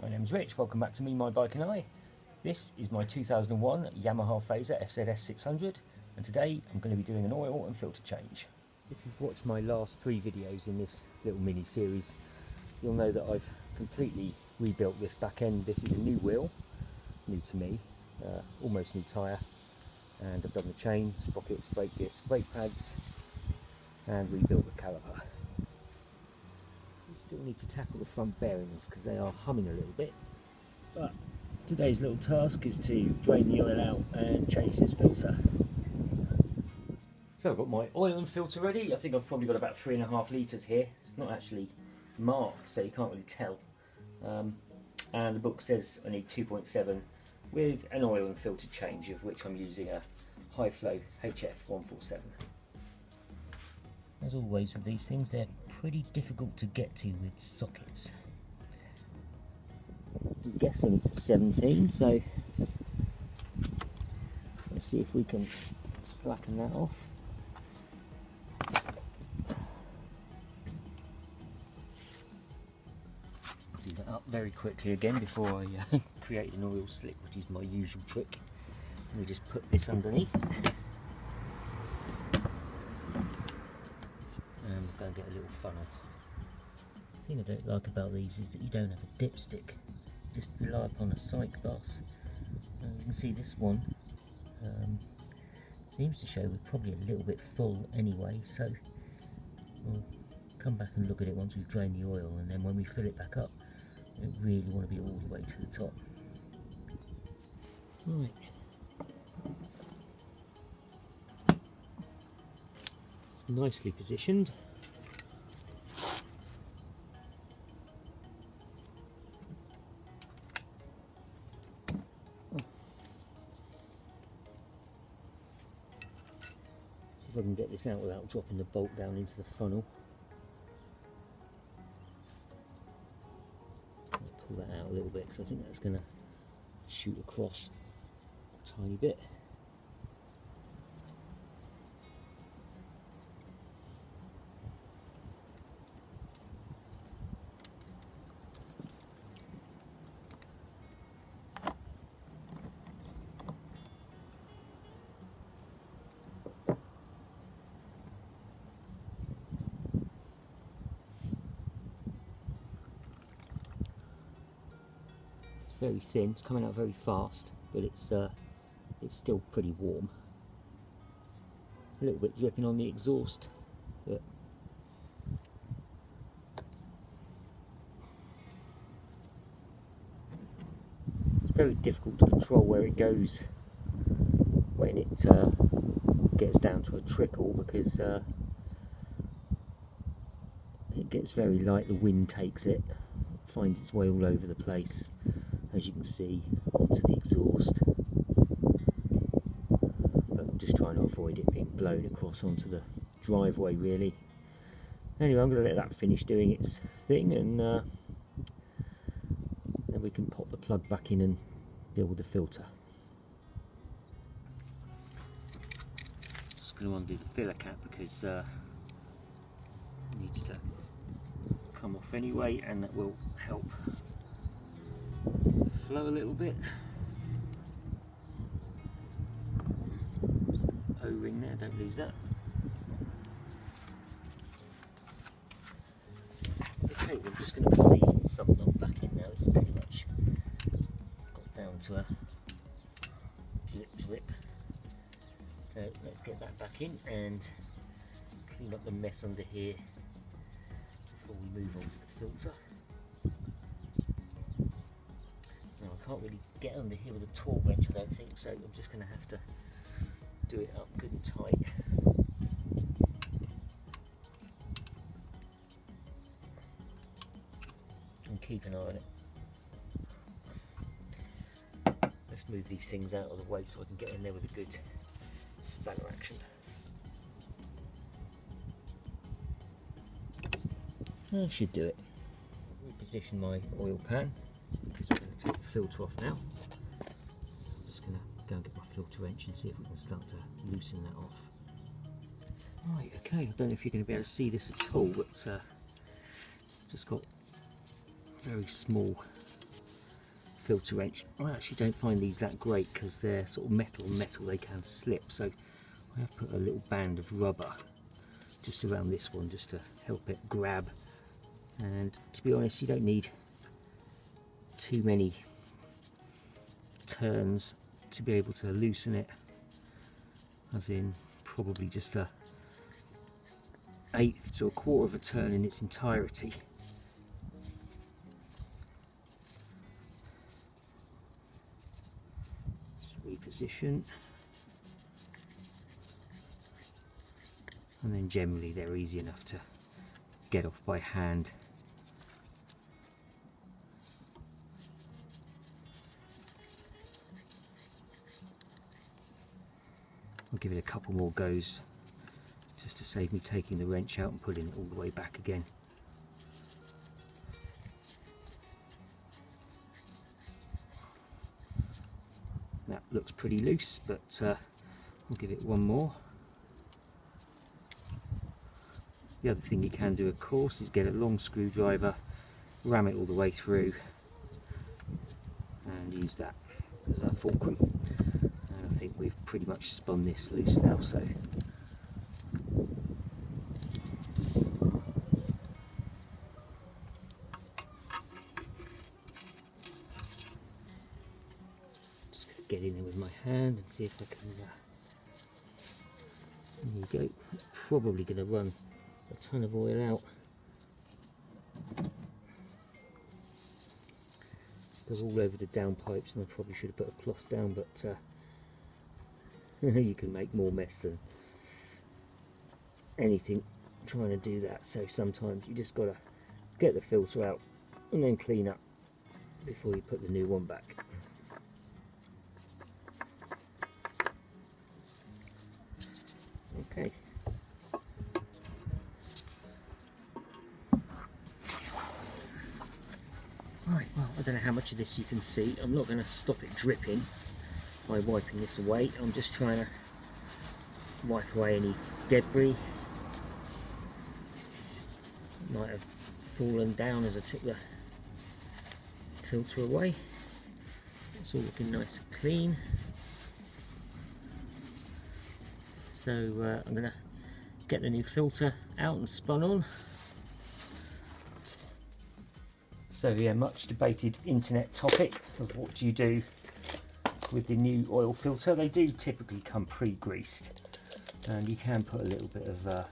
My name's Rich, welcome back to Me, My Bike and I. This is my 2001 Yamaha Phaser FZS600 and today I'm going to be doing an oil and filter change. If you've watched my last 3 videos in this little mini series, you'll know that I've completely rebuilt this back end. This is a new wheel, new to me, almost new tyre, and I've done the chain, sprockets, brake discs, brake pads and rebuilt the caliper. Still need to tackle the front bearings because they are humming a little bit, but today's little task is to drain the oil out and change this filter. So I've got my oil and filter ready. I think I've probably got about 3.5 litres here. It's not actually marked, so you can't really tell, and the book says I need 2.7 with an oil and filter change, of which I'm using a high flow HF147. As always with these things, they're pretty difficult to get to with sockets. I'm guessing it's a 17, so let's see if we can slacken that off. Do that up very quickly again before I create an oil slick, which is my usual trick. Let me just put this underneath. Go and get a little funnel. The thing I don't like about these is that you don't have a dipstick, just rely upon a sight glass. You can see this one seems to show we're probably a little bit full anyway, so we'll come back and look at it once we've drained the oil, and then when we fill it back up, we don't really want to be all the way to the top. Right. It's nicely positioned. See if I can get this out without dropping the bolt down into the funnel. I'll pull that out a little bit because I think that's going to shoot across a tiny bit. Very thin, it's coming out very fast, but it's still pretty warm. A little bit dripping on the exhaust, but it's very difficult to control where it goes when it gets down to a trickle, because it gets very light, the wind takes it, finds its way all over the place, as you can see, onto the exhaust. But I'm just trying to avoid it being blown across onto the driveway, really. Anyway, I'm going to let that finish doing its thing, and then we can pop the plug back in and deal with the filter. Just going to undo the filler cap because it needs to come off anyway, and that will help flow a little bit. O-ring there, don't lose that. Okay, we're just going to put the sump nut back in now. It's pretty much got down to a drip. So let's get that back in and clean up the mess under here before we move on to the filter. Now I can't really get under here with a torque wrench, I don't think, so I'm just going to have to do it up good and tight. And keep an eye on it. Let's move these things out of the way so I can get in there with a good spanner action. That should do it. Reposition my oil pan, because we're going to take the filter off now. I'm just going to go and get my filter wrench and see if we can start to loosen that off. Right, okay, I don't know if you're going to be able to see this at all, but just got very small filter wrench. I actually don't find these that great because they're sort of metal, they can slip, so I have put a little band of rubber just around this one just to help it grab. And to be honest, you don't need too many turns to be able to loosen it, as in probably just a eighth to a quarter of a turn in its entirety. Just reposition, and then generally they're easy enough to get off by hand. I'll give it a couple more goes just to save me taking the wrench out and putting it all the way back again. That looks pretty loose, but I'll give it one more. The other thing you can do, of course, is get a long screwdriver, ram it all the way through and use that as a fulcrum. And I think we've pretty much spun this loose now, so just going to get in there with my hand and see if I can there you go. It's probably going to run a ton of oil out. Goes all over the downpipes, and I probably should have put a cloth down, but you can make more mess than anything trying to do that. So sometimes you just got to get the filter out and then clean up before you put the new one back. Okay. Right, well, I don't know how much of this you can see. I'm not going to stop it dripping by wiping this away. I'm just trying to wipe away any debris that might have fallen down as I took the filter away. It's all looking nice and clean. So I'm going to get the new filter out and spun on. So yeah, much debated internet topic of what do you do with the new oil filter. They do typically come pre-greased, and you can put a little bit of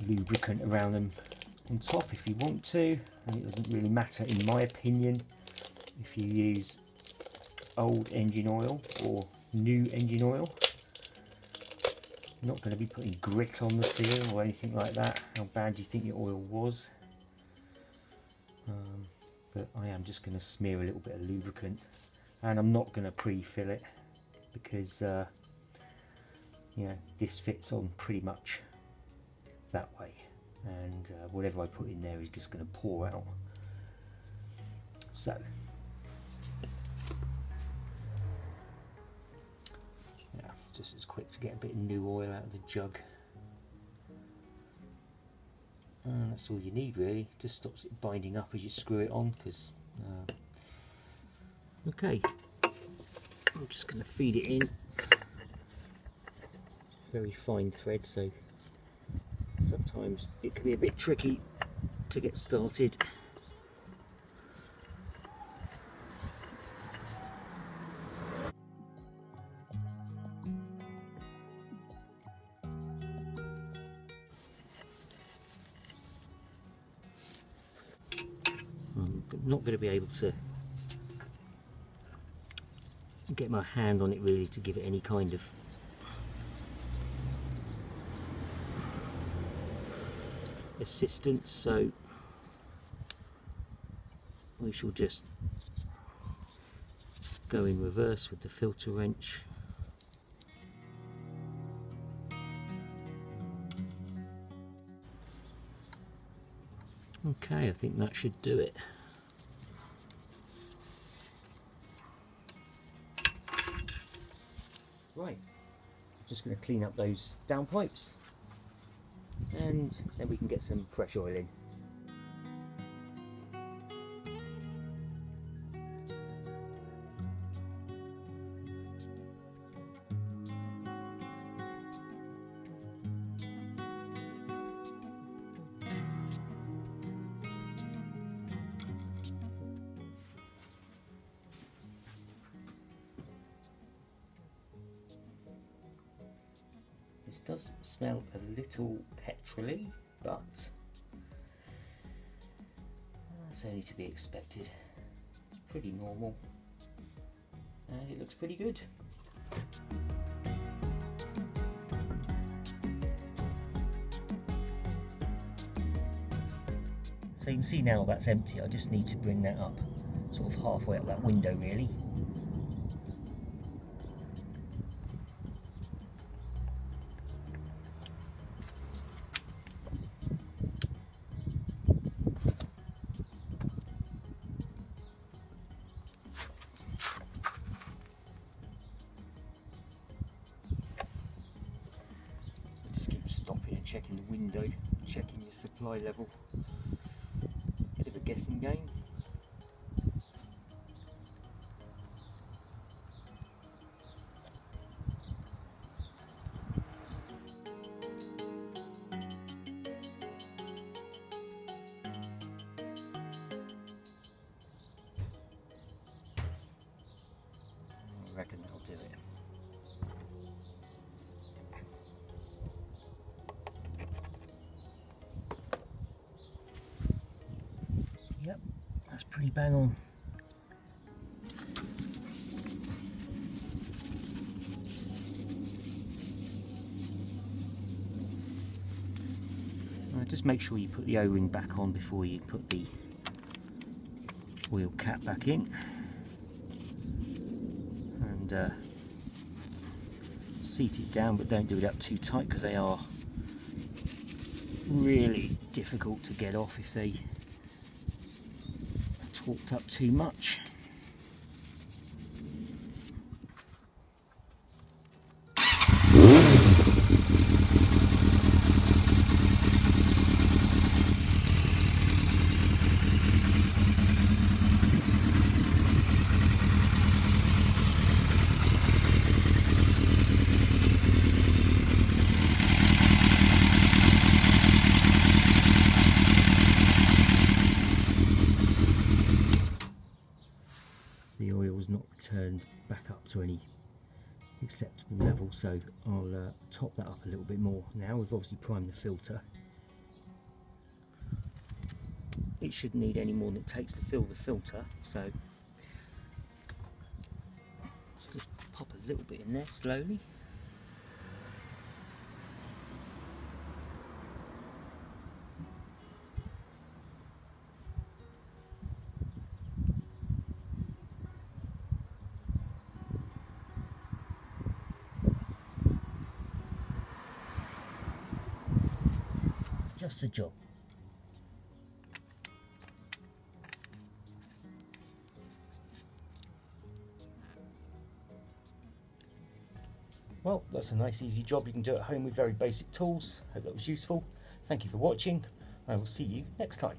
lubricant around them on top if you want to, and it doesn't really matter in my opinion if you use old engine oil or new engine oil. You're not going to be putting grit on the seal or anything like that. How bad do you think your oil was? But I am just going to smear a little bit of lubricant, and I'm not going to pre-fill it because this fits on pretty much that way, and whatever I put in there is just going to pour out. So yeah, just as quick to get a bit of new oil out of the jug. And that's all you need really. Just stops it binding up as you screw it on. Because okay, I'm just going to feed it in. Very fine thread, so sometimes it can be a bit tricky to get started. I'm not going to be able to get my hand on it really to give it any kind of assistance, so we shall just go in reverse with the filter wrench. Okay, I think that should do it. Right, just going to clean up those downpipes and then we can get some fresh oil in. This does smell a little petrol-y, but that's only to be expected. It's pretty normal and it looks pretty good. So you can see now that's empty. I just need to bring that up sort of halfway up that window really. So just keep stopping and checking the window, checking your supply level. Bit of a guessing game. I reckon that'll do it. Yep, that's pretty bang on. Just make sure you put the O-ring back on before you put the wheel cap back in. And seat it down, but don't do it up too tight because they are really difficult to get off if they are torqued up too much. The oil's not returned back up to any acceptable level, so I'll top that up a little bit more now. We've obviously primed the filter. It shouldn't need any more than it takes to fill the filter, so let's just pop a little bit in there slowly. Just the job. Well, that's a nice easy job you can do at home with very basic tools. Hope that was useful. Thank you for watching. I will see you next time.